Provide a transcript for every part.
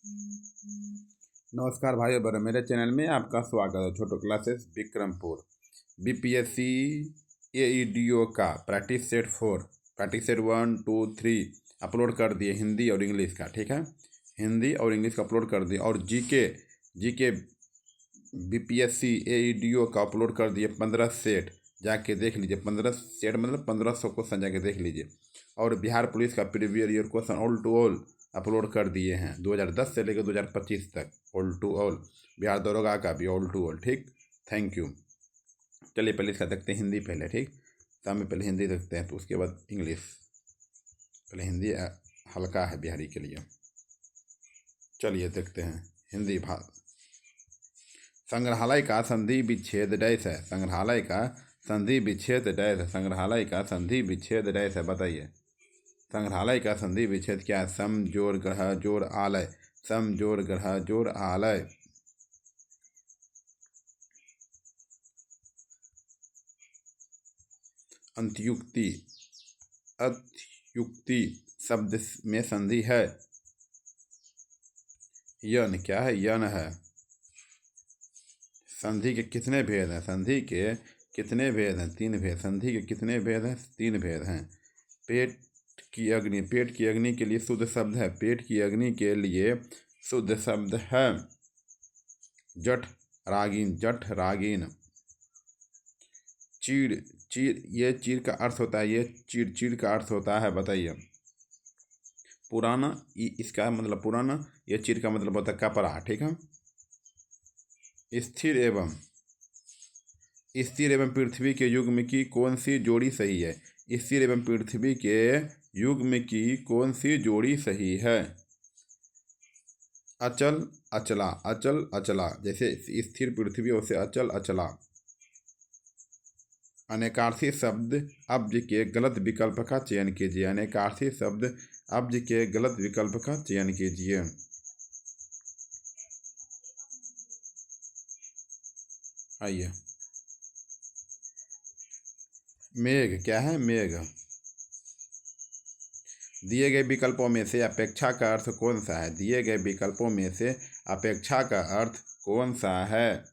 नमस्कार भाई बहनों, मेरे चैनल में आपका स्वागत है। छोटो क्लासेस विक्रमपुर बीपीएससी एईडीओ का practice set 4 practice set 1 2 3 upload कर दिए, हिंदी और इंग्लिश का। ठीक है, हिंदी और इंग्लिश का अपलोड कर दिए, और जीके बीपीएससी एईडीओ का अपलोड कर दिए 15 सेट। जाके देख लीजिए, 15 सेट मतलब 1500 क्वेश्चन जाके देख लीजिए। और बिहार पुलिस का previous year question all to all upload कर दिए हैं 2010 से लेकर 2025 तक, ऑल टू ऑल। बिहार दरोगा का भी ऑल टू ऑल। ठीक, थैंक यू। चलिए पहले इसका देखते हैं हिंदी पहले। ठीक, शाम में पहले हिंदी देखते हैं, तो उसके बाद इंग्लिश। पहले हिंदी हल्का है बिहारी के लिए। चलिए देखते हैं हिंदी भाग। संग्रहालय का संधि विच्छेद डैश है। संग्रहालय का संधि विच्छेद डैश है। संग्रहालय का संधि विच्छेद डैश है, बताइए। संग्रहालय का संधि विच्छेद क्या है? सम जोड़ ग्रह जोड़ आलय। सम जोड़ ग्रह जोड़ आलय। अंत्युक्ति। अत्युक्ति शब्द में संधि है। यन क्या है? यन है। संधि के कितने भेद हैं? संधि के कितने भेद हैं? 3 भेद। संधि के कितने भेद हैं? 3 भेद हैं। पेट की अग्नि। पेट की अग्नि के लिए शुद्ध शब्द है। पेट की अग्नि के लिए शुद्ध शब्द है जठ रागीन। जठ रागीन। चीड़। चीड़, ये चीड़ का अर्थ होता है, ये चीड़ चीड़ का अर्थ होता है, बताइए। पुराना, इसका मतलब पुराना। ये चीड़ का मतलब होता है कपड़ा। ठीक है। स्थिर एवं पृथ्वी के युग्म की कौन सी जोड़ी सही है? स्थिर एवं पृथ्वी के युग्म की कौन सी जोड़ी सही है? अचल अचला। अचल अचला, जैसे स्थिर पृथ्वी वैसे अचल अचला। अनेकार्थी शब्द अब्ज के गलत विकल्प का चयन कीजिए। अनेकार्थी शब्द अब्ज के गलत विकल्प का चयन कीजिए। आइए, मेघ क्या है? मेघ। दिए गए विकल्पों में से अपेक्षा का अर्थ कौन सा है? दिए गए विकल्पों में से अपेक्षा का अर्थ कौन सा है?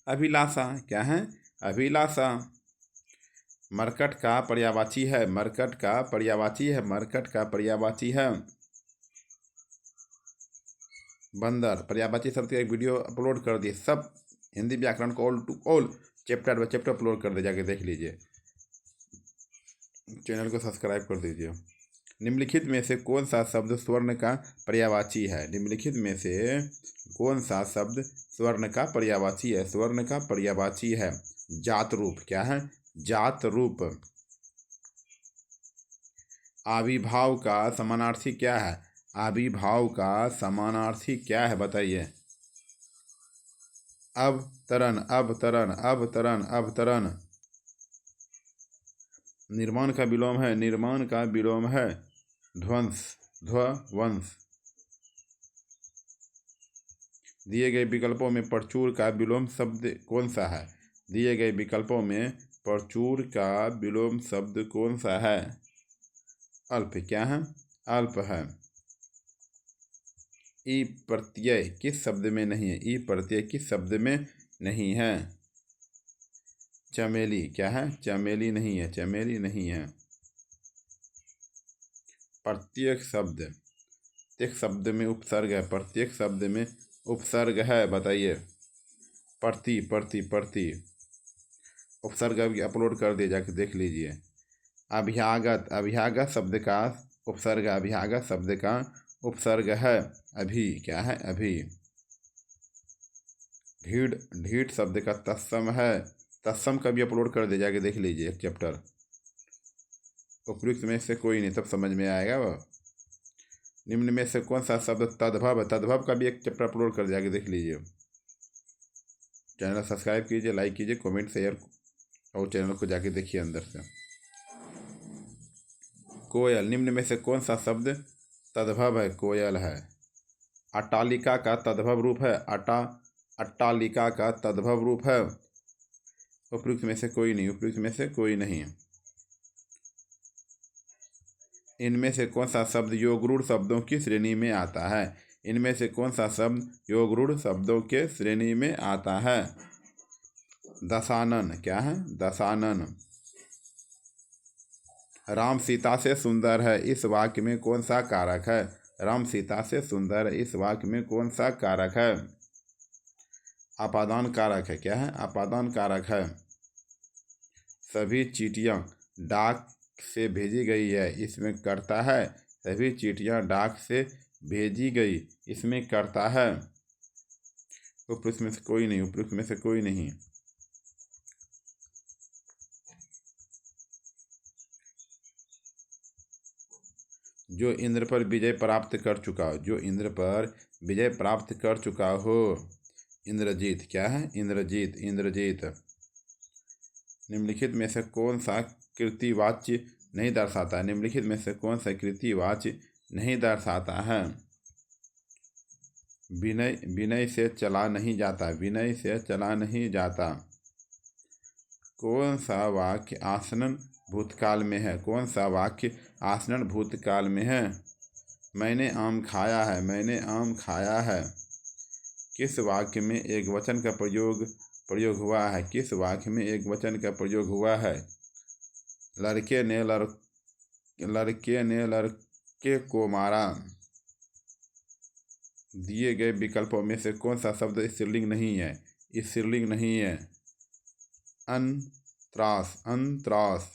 अभिलाषा क्या है? अभिलाषा। मरकट का पर्यायवाची है। मरकट का पर्यायवाची है। मरकट का पर्यायवाची है बंदर। पर्यायवाची शब्द का एक वीडियो अपलोड कर दिए, सब हिंदी व्याकरण को all to all chapter by chapter upload कर दे, जाके देख लीजिए। चैनल को सब्सक्राइब कर दीजिए। निम्नलिखित में से कौन सा शब्द स्वर्ण का पर्यायवाची है? निम्नलिखित में से कौन सा शब्द स्वर्ण का पर्यायवाची है? स्वर्ण का पर्यायवाची है जात रूप। क्या है? जात रूप। आविर्भाव का समानार्थी क्या है? आविर्भाव का समानार्थी क्या है, बताइए। अवतरण। अवतरण। अवतरण। अवतरण। निर्माण का विलोम है। निर्माण का विलोम है ध्वंस। ध्वंस। दिए गए विकल्पों में परचूर का विलोम शब्द कौन सा है? दिए गए विकल्पों में परचूर का विलोम शब्द कौन सा है? अल्प। क्या है? अल्प है। ई प्रत्यय किस शब्द में नहीं है? ई प्रत्यय किस शब्द में नहीं है? चमेली। क्या है? चमेली नहीं है। चमेली नहीं है। प्रत्येक शब्द, प्रत्येक शब्द में उपसर्ग है। प्रत्येक शब्द में उपसर्ग है, बताइए। प्रति। प्रति। प्रति। उपसर्ग अभी अपलोड कर दिए, जाके देख लीजिए। अभ्यागत। अभ्यागत शब्द का उपसर्ग। अभ्यागत शब्द का उपसर्ग है अभी। क्या है? अभी। ढीठ। ढीठ शब्द का तत्सम है। तत्सम का भी अपलोड कर दे, जाके देख लीजिए एक चैप्टर। उपयुक्त में से कोई नहीं, तब समझ में आएगा वह। निम्न में से कौन सा शब्द तद्भव है? तद्भव का भी एक चैप्टर अपलोड कर, जाके देख लीजिए। चैनल सब्सक्राइब कीजिए, लाइक कीजिए, कमेंट शेयर, और चैनल को जाके देखिए अंदर से। कोयल। निम्न में से कौन सा शब्द तद्भव है? कोयल है। अट्टालिका का तद्भव रूप है। अट्टालिका का तद्भव रूप है। उपयुक्त में से कोई नहीं। उपयुक्त में से कोई नहीं। इनमें से कौन सा शब्द योगरूढ़ शब्दों की श्रेणी में आता है? इनमें से कौन सा शब्द योगरूढ़ शब्दों के श्रेणी में आता है? दशानन। क्या है? दशानन। राम सीता से सुंदर है, इस वाक्य में कौन सा कारक है? राम सीता से सुंदर है, इस वाक्य में कौन सा कारक है? अपादान कारक है। क्या है? अपादान कारक है। सभी चींटियां डाक से भेजी गई है, इसमें कर्ता है। सभी चींटियां डाक से भेजी गई, इसमें कर्ता है। उपयुक्त में से कोई नहीं, उपयुक्त में से कोई नहीं। जो इंद्र पर विजय प्राप्त कर चुका हो, जो इंद्र पर विजय प्राप्त कर चुका हो। इंद्रजीत। क्या है? इंद्रजीत। इंद्रजीत। निम्नलिखित में से कौन सा कृतिवाच्य नहीं दर्शाता? निम्नलिखित में से कौन सा कृतिवाच्य नहीं दर्शाता है? विनय। विनय से चला नहीं जाता, विनय से चला नहीं जाता। कौन सा वाक्य आसन्न भूतकाल में है? कौन सा वाक्य आसन्न भूतकाल में है? मैंने आम खाया है, मैंने आम खाया है। किस वाक्य में एक वचन का प्रयोग हुआ है? किस वाक्य में एक वचन का प्रयोग हुआ है? लड़के ने लड़के को मारा। दिए गए विकल्पों में से कौन सा शब्द स्त्रीलिंग नहीं है? स्त्रीलिंग नहीं है। अंतरास। अंतरास।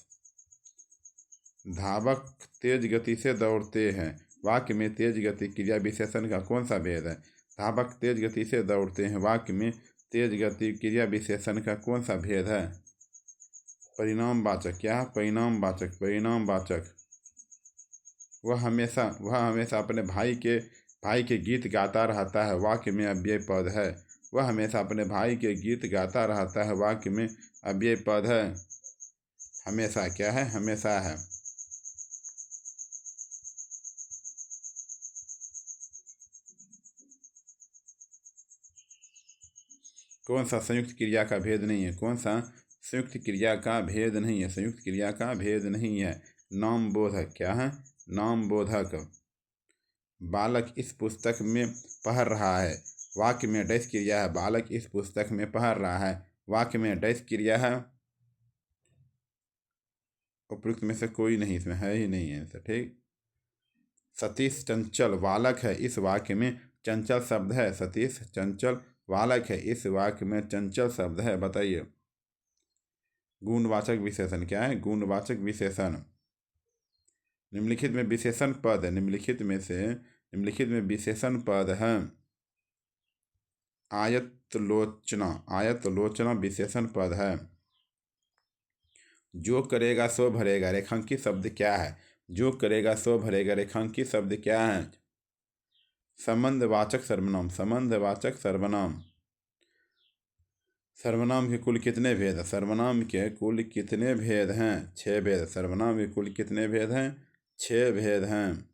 धावक तेज गति से दौड़ते हैं, वाक्य में तेज गति क्रिया विशेषण का कौन सा भेद है? धावक तेज गति से दौड़ते हैं, वाक्य में तेज गति क्रिया विशेषण का कौन सा भेद है? परिणामवाचक। क्या है? परिणामवाचक। परिणामवाचक। वह हमेशा अपने भाई के गीत गाता रहता है, वाक्य में अव्यय पद है। वह हमेशा अपने भाई के गीत गाता रहता है, वाक्य में अव्यय पद है। हमेशा। क्या है? हमेशा है। कौन सा संयुक्त क्रिया का भेद नहीं है? कौन सा संयुक्त क्रिया का भेद नहीं है? संयुक्त क्रिया का भेद नहीं है। नाम बोधक। क्या है? नाम बोधक। बालक इस पुस्तक में पढ़ रहा है, वाक्य में डैश क्रिया है। बालक इस पुस्तक में पढ़ रहा है, वाक्य में डैश क्रिया है। उपयुक्त में से कोई नहीं, इसमें है ही नहीं है। ठीक। सतीश चंचल बालक है, इस वाक्य में चंचल शब्द है। सतीश चंचल बालक है, इस वाक्य में चंचल शब्द है। बताइए। गुणवाचक विशेषण। क्या है? गुणवाचक विशेषण। निम्नलिखित में विशेषण पद है, निम्नलिखित में विशेषण पद है। आयतलोचना। आयतलोचना विशेषण पद है। जो करेगा सो भरेगा, रेखांकित शब्द क्या है? जो करेगा सो भरेगा, रेखांकित शब्द क्या है? संबंधवाचक सर्वनाम। संबंधवाचक सर्वनाम। सर्वनाम के कुल कितने भेद हैं? सर्वनाम के कुल कितने भेद हैं? 6 भेद। सर्वनाम के कुल कितने भेद हैं? 6 भेद हैं।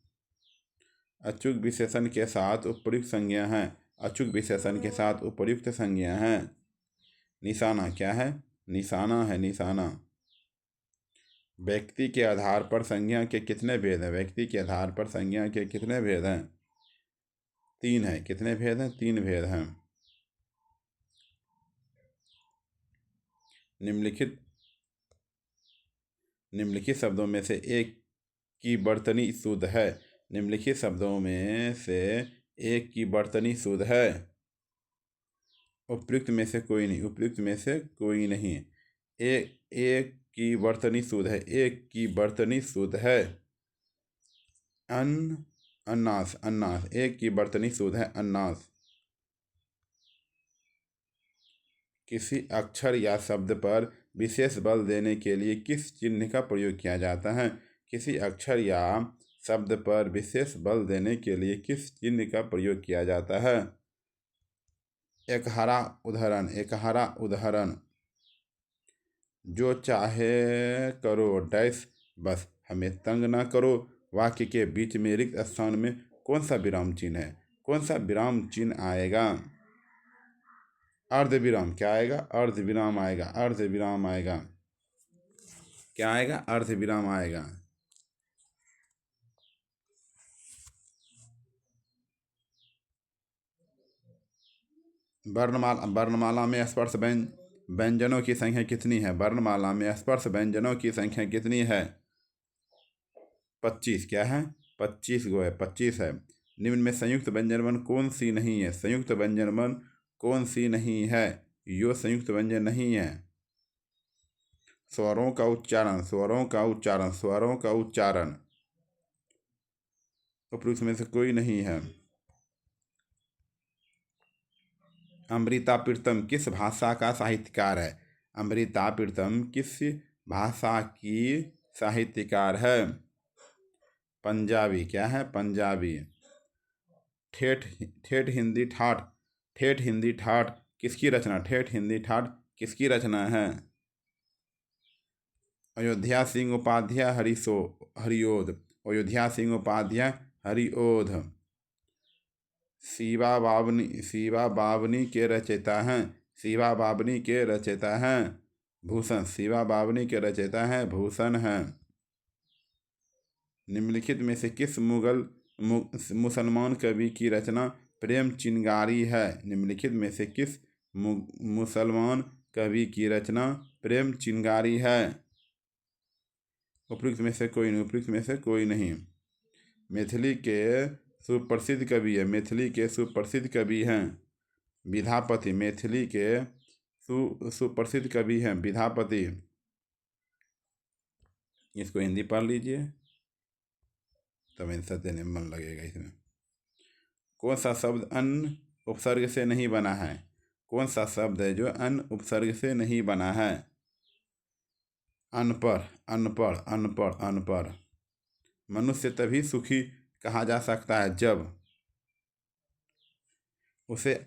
अचूक विशेषण के साथ उपयुक्त संज्ञा है। अचूक विशेषण के साथ उपयुक्त संज्ञा है। निशाना। क्या है? निशाना है। निशाना। व्यक्ति के आधार पर संज्ञा के कितने भेद हैं? व्यक्ति के आधार पर संज्ञा के कितने भेद हैं? 3 है। कितने भेद हैं? 3 भेद हैं। निम्नलिखित शब्दों में से एक की वर्तनी शुद्ध है। निम्नलिखित शब्दों में से एक की वर्तनी शुद्ध है। उपयुक्त में से कोई नहीं, उपयुक्त में से कोई नहीं। एक की वर्तनी शुद्ध है, एक की वर्तनी शुद्ध है। अन्नास। अन्नास। एक की वर्तनी शुद्ध है। अन्नास। किसी अक्षर या शब्द पर विशेष बल देने के लिए किस चिन्ह का प्रयोग किया जाता है? किसी अक्षर या शब्द पर विशेष बल देने के लिए किस चिन्ह का प्रयोग किया जाता है? एक हरा उदाहरण। एक हरा उदाहरण। जो चाहे करो डैश, बस हमें तंग ना करो। वाक्य के बीच में रिक्त स्थान में कौन सा विराम चिन्ह है? कौन सा विराम चिन्ह आएगा? अर्ध विराम। क्या आएगा? अर्ध विराम आएगा। अर्ध विराम आएगा। क्या आएगा? अर्ध विराम आएगा। वर्णमाला में स्पर्श व्यंजनों की संख्या कितनी है? वर्णमाला में स्पर्श व्यंजनों की संख्या कितनी है? 25। क्या है? 25 गो है, 25 है। निम्न में संयुक्त व्यंजन वर्ण कौन सी नहीं है? संयुक्त व्यंजन वर्ण कौन सी नहीं है? यो संयुक्त व्यंजन नहीं है। स्वरों का उच्चारण, स्वरों का उच्चारण, स्वरों का उच्चारण उपयुक्त में से कोई नहीं है। अमृता प्रीतम किस भाषा का साहित्यकार है? अमृता प्रीतम किस भाषा की साहित्यकार है? पंजाबी। क्या है? पंजाबी। ठेठ ठेठ हिंदी ठाठ, ठेठ हिंदी ठाठ किसकी रचना? ठेठ हिंदी ठाठ किसकी रचना है? अयोध्या सिंह उपाध्याय हरिओध। अयोध्या सिंह उपाध्याय हरिओध। शिवा बावनी के रचयिता हैं। शिवा बावनी के रचयिता हैं भूषण। शिवा बावनी के रचयिता हैं भूषण हैं। निम्नलिखित में से किस मुसलमान कवि की रचना प्रेम चिंगारी है? निम्नलिखित में से किस मुसलमान कवि की रचना प्रेम चिंगारी है? उपयुक्त में से कोई नहीं, उपयुक्त में से कोई नहीं। मैथिली के सुप्रसिद्ध कवि है, मैथिली के सुप्रसिद्ध कवि हैं विद्यापति। मैथिली के सुप्रसिद्ध कवि हैं विद्यापति। इसको हिंदी पढ़ लीजिए तब आंसर देने में मन लगेगा। इसमें कौन सा शब्द अन उपसर्ग से नहीं बना है? कौन सा शब्द है जो अन उपसर्ग से नहीं बना है? अनपढ़, अनपढ़, अनपढ़, अनपढ़। मनुष्य तभी सुखी कहा जा सकता है जब उसे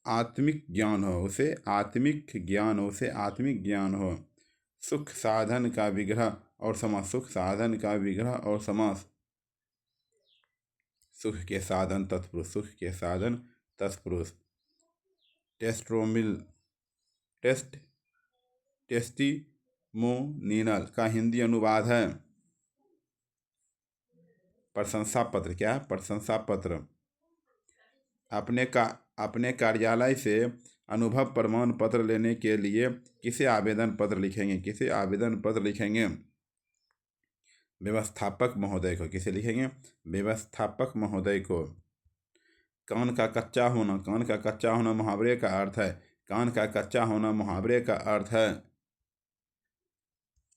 आत्मिक ज्ञान हो, उसे आत्मिक ज्ञान हो, उसे आत्मिक ज्ञान हो। सुख साधन का विग्रह और समास, सुख साधन का विग्रह और समास। सुख के साधन तत्पुरुष, सुख के साधन तत्पुरुष। टेस्टिमोनियल का हिंदी अनुवाद है प्रशंसा पत्र। क्या? प्रशंसा पत्र। अपने कार्यालय से अनुभव प्रमाण पत्र लेने के लिए किसे आवेदन पत्र लिखेंगे? किसे आवेदन पत्र लिखेंगे? व्यवस्थापक महोदय को। किसे लिखेंगे? व्यवस्थापक महोदय को। कान का कच्चा होना, कान का कच्चा होना मुहावरे का अर्थ है। कान का कच्चा होना मुहावरे का अर्थ है।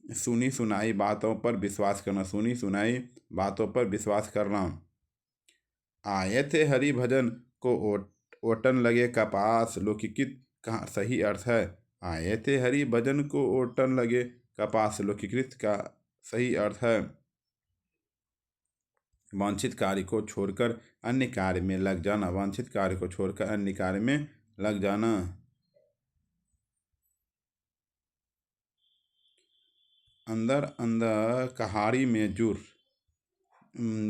सुनी सुनाई बातों पर विश्वास करना, सुनी सुनाई बातों पर विश्वास करना। आए थे हरि भजन को ओटन लगे कपास लोकिकृत का सही अर्थ है। आए थे हरि भजन को ओटन लगे कपास लोकिकृत का सही अर्थ है। वांछित कार्य को छोड़कर अन्य कार्य में लग जाना, वांछित कार्य को छोड़कर अन्य कार्य में लग जाना। अंदर अंदर कहाड़ी में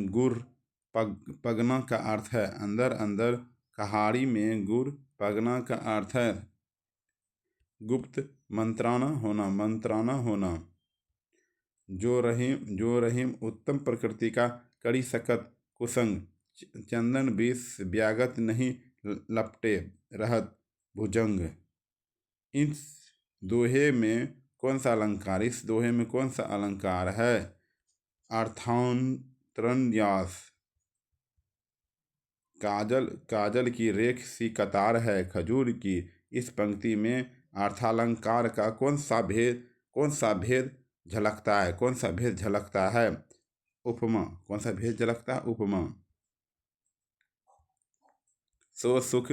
गुर पगना का अर्थ है। अंदर अंदर कहाड़ी में गुर पगना का अर्थ है गुप्त मंत्राना होना, मंत्राना होना। जो रहीम उत्तम प्रकृति का कड़ी सकत कुसंग चंदन बीस व्यागत नहीं लपटे रहत भुजंग। इस दोहे में कौन सा अलंकार, इस दोहे में कौन सा अलंकार है? अर्थांतरन्यास। काजल की रेख सी कतार है खजूर की। इस पंक्ति में अर्थालंकार का कौन सा भेद झलकता है? कौन सा भेद झलकता है? उपमा। कौन सा भेद झलकता है? उपमा। सो सुख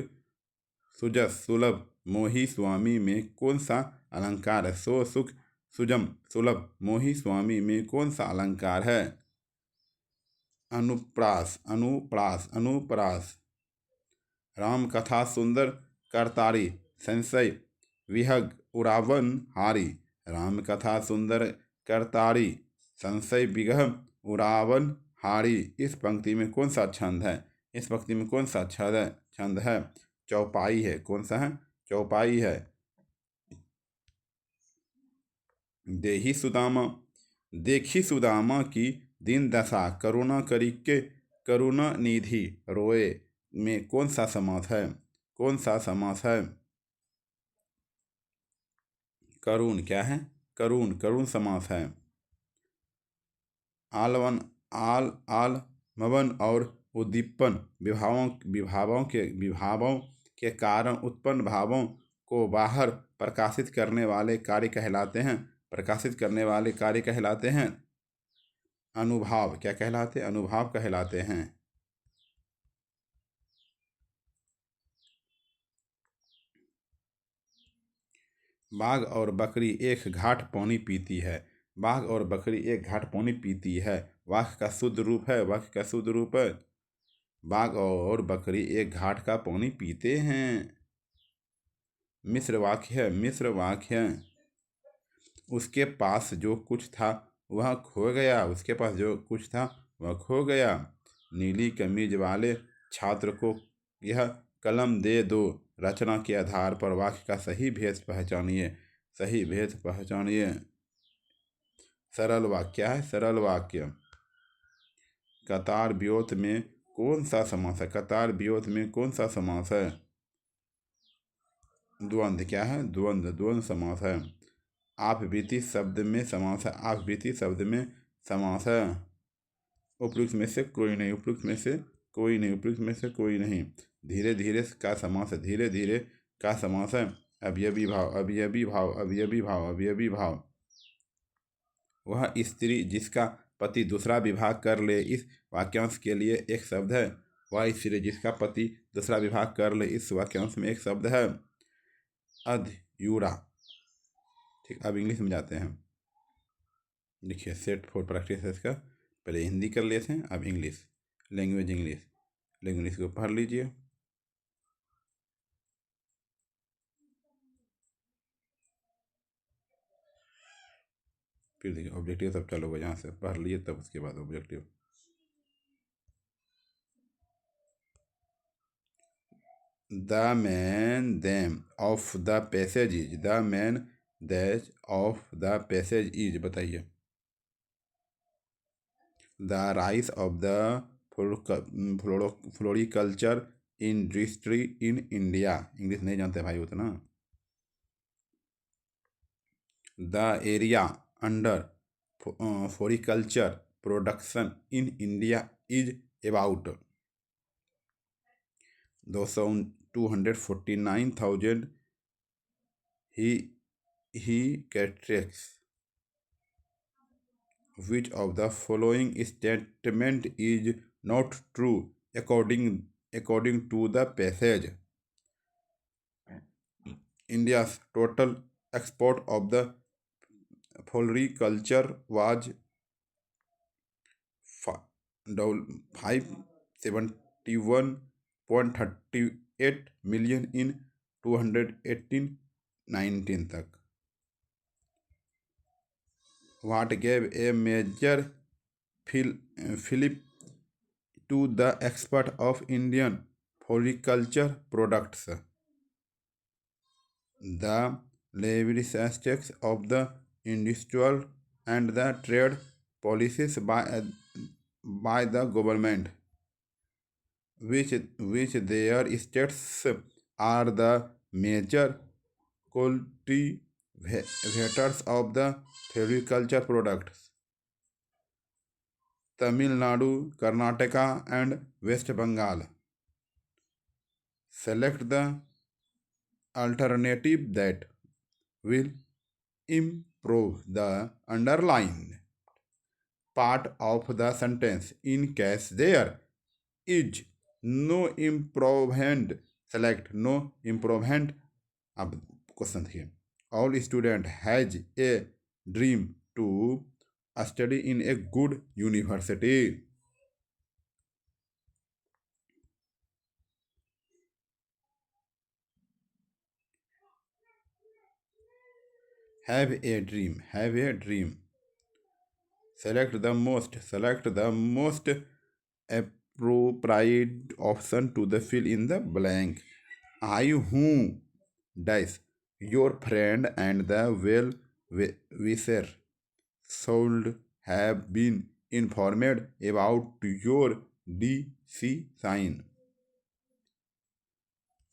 सुजस सुलभ मोही स्वामी में कौन सा अलंकार है? सो सुख सुजम सुलभ मोही स्वामी में कौन सा अलंकार है? अनुप्रास, अनुप्रास, अनुप्रास। राम कथा सुंदर करतारी संशय विहग उड़ावन हारी। राम कथा सुंदर करतारी संशय विगह उड़ावन हारी। इस पंक्ति में कौन सा छंद है? इस पंक्ति में कौन सा छंद है? चौपाई है। कौन सा है? चौपाई है। देखी सुदामा की दीन दशा करुणा करी के करुणा निधि रोए में कौन सा समास है? कौन सा समास है? करुण क्या है? करुण, करुण समास है। आलवन, आलमवन और उद्दीपन विभावों के कारण उत्पन्न भावों को बाहर प्रकाशित करने वाले कार्य कहलाते हैं। प्रकाशित करने वाले कार्य कहलाते हैं अनुभाव। क्या कहलाते? अनुभाव कहलाते हैं। बाघ और बकरी एक घाट पानी पीती है। बाघ और बकरी एक घाट पानी पीती है। वाक्य का शुद्ध रूप है। वाक्य का शुद्ध रूप है, बाघ और बकरी एक घाट का पानी पीते हैं। मिश्र वाक्य है। मिश्र वाक्य है। उसके पास जो कुछ था वह खो गया। उसके पास जो कुछ था वह खो गया। नीली कमीज वाले छात्र को यह कलम दे दो। रचना के आधार पर वाक्य का सही भेद पहचानिए। सही भेद पहचानिए। सरल वाक्य क्या है? सरल वाक्य। कतार व्योत में कौन सा समास है? कतार व्योत में कौन सा समास है? द्वंद्व क्या है? द्वंद्व, द्वंद्व समास है। आप बीती शब्द में समास है। आप बीती शब्द में समास है। उपयुक्त में से कोई नहीं। उपयुक्त में से कोई नहीं। उपयुक्त में से कोई नहीं। धीरे धीरे का समास है। धीरे धीरे का समास है। अवयवी भाव, अवयवी भाव, अवयवी भाव, अवयवी भाव। वह स्त्री जिसका पति दूसरा विवाह कर ले, इस वाक्यांश के लिए एक शब्द है। वह स्त्री जिसका पति दूसरा विवाह कर ले, इस वाक्यांश में एक शब्द है अधयूरा। ठीक, अब इंग्लिश में जाते हैं। देखिए, सेट फॉर प्रैक्टिस है इसका। पहले हिंदी कर लेते हैं, अब इंग्लिश। Language English. लैंग्वेज को पढ़ लीजिए। फिर देखिए ऑब्जेक्टिव सब चालू होगा। यहाँ से पढ़ लिए तब उसके बाद objective. The main theme of the passage is, the main dash of the passage is, बताइए। The rise of the floriculture industry in India। English नहीं जानते भाई उतना। The area under floriculture production in India is about 249,000 hectares. Which of the following statement is not true according to the passage? India's total export of the floriculture was 571.38 million in 2018-19 तक. What gave a major fillip to the export of Indian floriculture products? The liberalizations of the industrial and the trade policies by the government, which their states are the major cultivators of the floriculture products. Tamil Nadu, Karnataka and West Bengal. Select the alternative that will improve the underlined part of the sentence. In case there is no improvement, select no improvement. अब question देखिए। All student has a dream to study in a good university. Have a dream. Have a dream. Select the most appropriate option to the fill in the blank. I who dash your friend and the well-wisher should have been informed about your decision.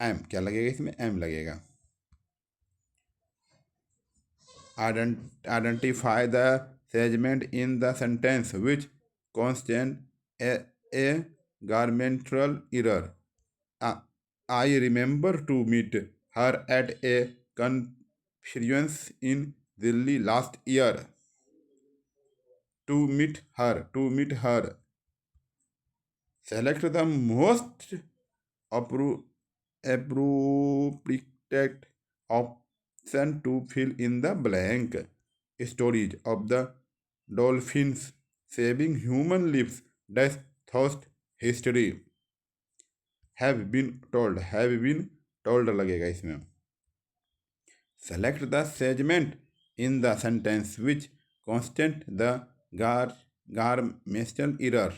Um क्या लगेगा इसमें? M लगेगा. Identify the segment in the sentence which contains a grammatical error. I remember to meet her at a conference in Delhi last year. To meet her. Select the most appropriate option to fill in the blank. Stories of the dolphins saving human lives dash thought history have been told लगेगा इसमें. Select the segment in the sentence which contains the grammatical error.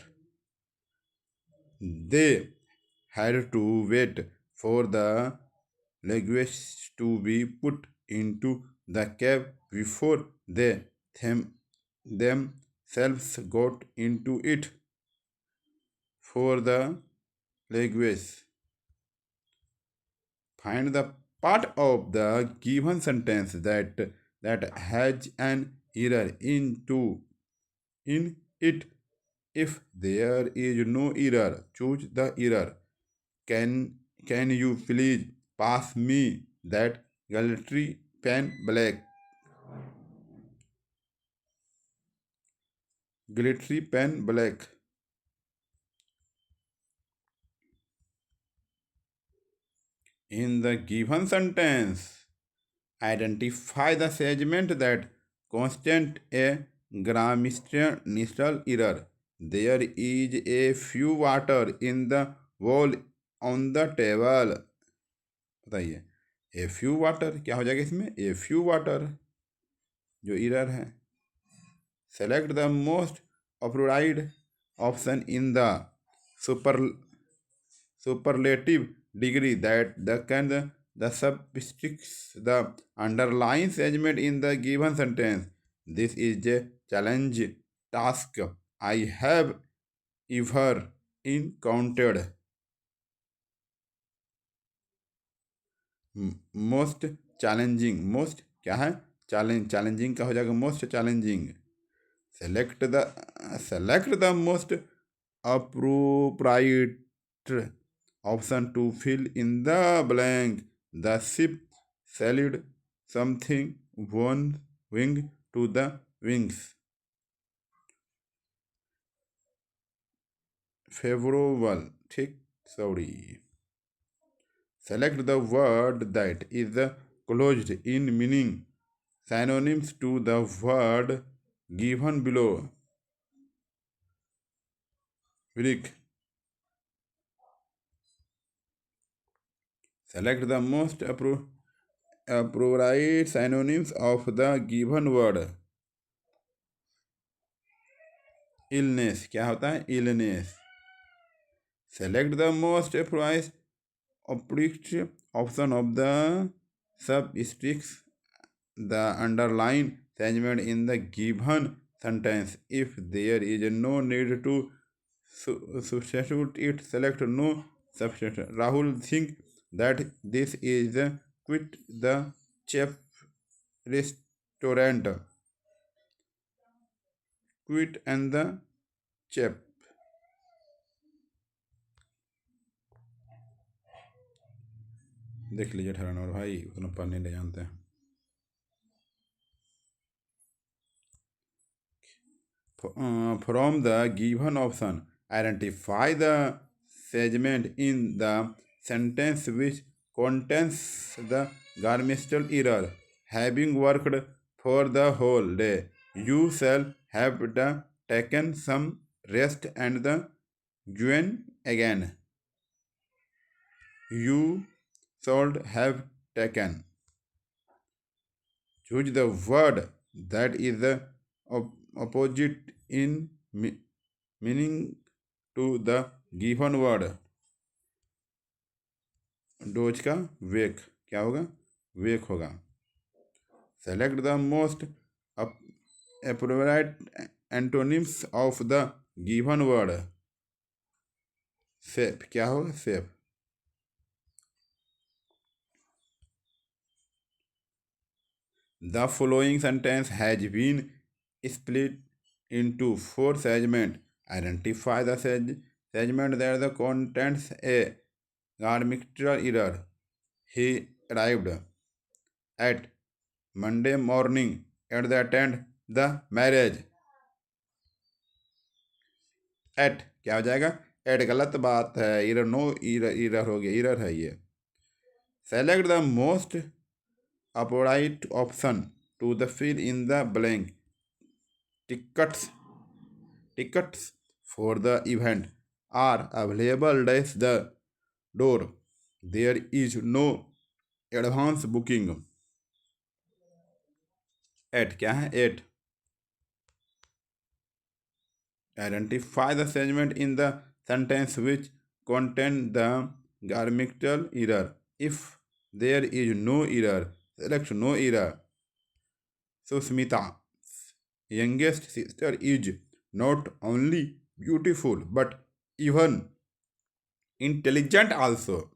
They had to wait for the luggage to be put into the cab before they themselves got into it. For the luggage, find the part of the given sentence that has an error in it. If there is no error, choose the error. Can you please pass me that glittery pen black? Glittery pen black. In the given sentence, identify the segment that contains a grammatical error. There is a few water in the bowl on the table. बताइए, a few water क्या हो जाएगा इसमें? A few water जो error है. Select the most appropriate option in the superlative degree that the substitutes the underlying segment in the given sentence. This is a challenge task I have ever encountered. Most challenging. Most क्या है? Challenging का हो जाएगा most challenging. Select the most appropriate option to fill in the blank. The ship sailed something one wing to the wings. Favorable. ठीक. Sorry. Select the word that is closed in meaning. Synonyms to the word given below. Brick. Select the most appropriate synonyms of the given word. Illness क्या होता है? Illness. Select the most appropriate option of the substitutes the underlying segment in the given sentence. If there is no need to substitute it, select no substitute. Rahul think that this is quit the chef restaurant. Quit and the chef. देख लीजिए 18 number भाई, उतना पढ़ने ले जानते हैं. From the given option, identify the segment in the sentence which contains the grammatical error. Having worked for the whole day, you shall have taken some rest and the join again. You should have taken. Choose the word that is the opposite in meaning to the given word. Dose का वेक क्या होगा? वेक होगा. Select the most appropriate antonyms of the given word. Safe क्या होगा? Safe. The following sentence has been split into four segments. Identify the segment that the contains a grammatical error. He arrived at Monday morning at the attend the marriage. At क्या हो जाएगा? At गलत बात है. Error no error हो गया. Error है ये. Select the most appropriate option to the fill in the blank. Tickets for the event are available dash the door. There is no advance booking. At क्या है? At identify the segment in the sentence which contain the grammatical error. If there is no error, select no error. Susmita's youngest sister is not only beautiful but even intelligent also.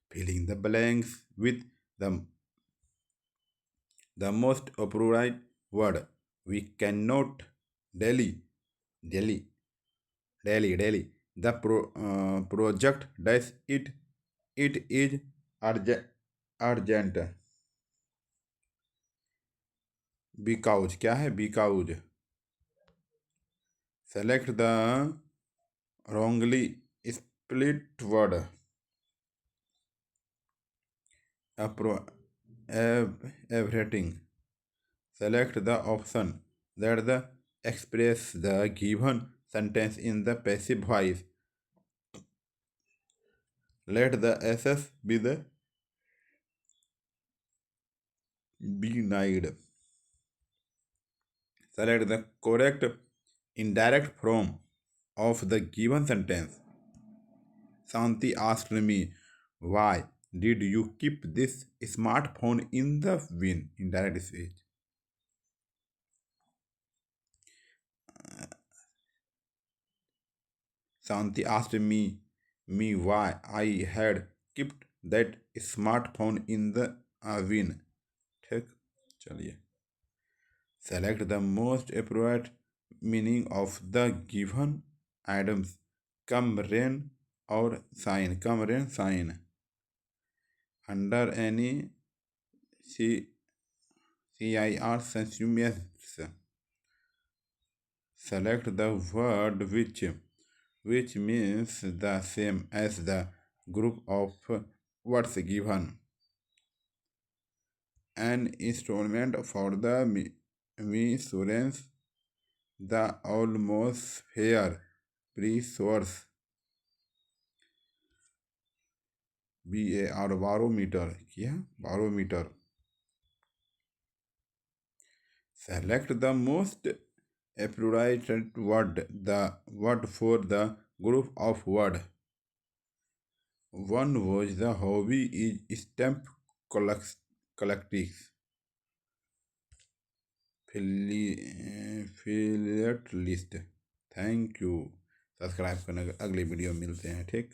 Filling the blanks with the most appropriate word. We cannot Delhi. The project does it is urgent. Because क्या है? Because select the wrongly split word. Everything. Select the option that express the given sentence in the passive voice. Let the SS be denied. Select the correct indirect form of the given sentence. Santi asked me, why did you keep this smartphone in the bin? Indirect speech. Santi asked me why I had kept that smartphone in the bin. ठीक चलिए. Select the most appropriate meaning of the given items. Come rain or shine. Come rain, shine. Under any CIR consumers. Select the word which means the same as the group of words given. An installment for the insurance, the almost fair pre-source. BAR barometer. क्या? Barometer. Select the most appropriate word, the word for the group of word. One was the hobby is stamp collecting. Affiliate list. Thank you. Subscribe करने अगली video मिलते हैं. ठीक.